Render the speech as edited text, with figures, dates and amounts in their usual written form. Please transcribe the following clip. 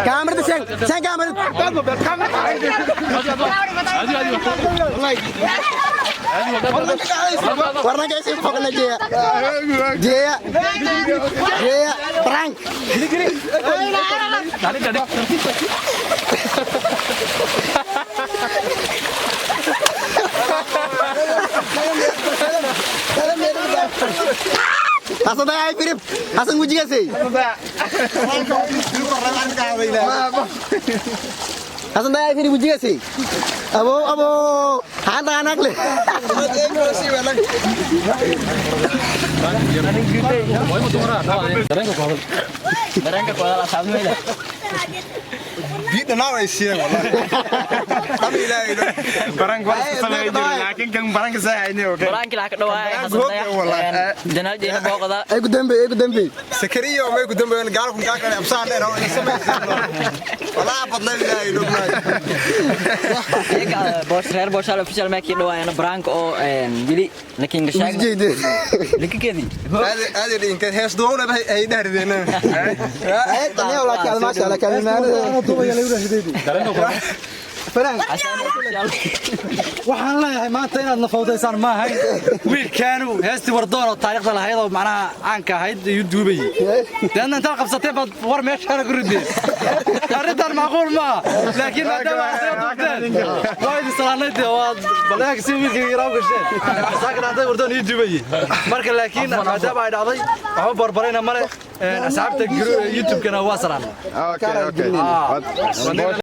كاميرا سين كاميرا ورنا كيسي فوقنا جيا برانك Hasan dah air pirip, Hasan uji kasih. Hasan dah air pirip uji kasih. Abo, anak le. Barang ke kuala sama le. Beat now is here. Tapi lah itu. Barang gua sama itu, yakin kan barang saya ini oke. Barang kita kedua Hasan Jangan jangan bawa kata. Aku dembe. Sekeriyo, aku dembe yang galak muka kan absan deh, orang ini sama. Wala apa lagi lah itu. Bos official make kedua yang barang ko jadi lekin ke saya. Lekin ke ni. Ada di ingkar has dua orang ada dari mana. Tanya ulah kalma salah kalma. waxaan leeyahay maanta inaad nafawdaysaan ma ahayn wiilkaanu heestii wardoon oo taariikhda lahayd oo macnaha caanka ahayd iyo duubay deedna intaad qabsateen baad war meeshaana ku rideen arrintan macquul ma laakiin maadaama aad duubteen waa idin salaanayd oo balaag si wiilkii yaraaw gasheen saakin hadday wardoon iyo duubay marka laakiin maadaama ay dhacday waxba barbarayna male asxaabta youtube-kana waa salaanay Okay.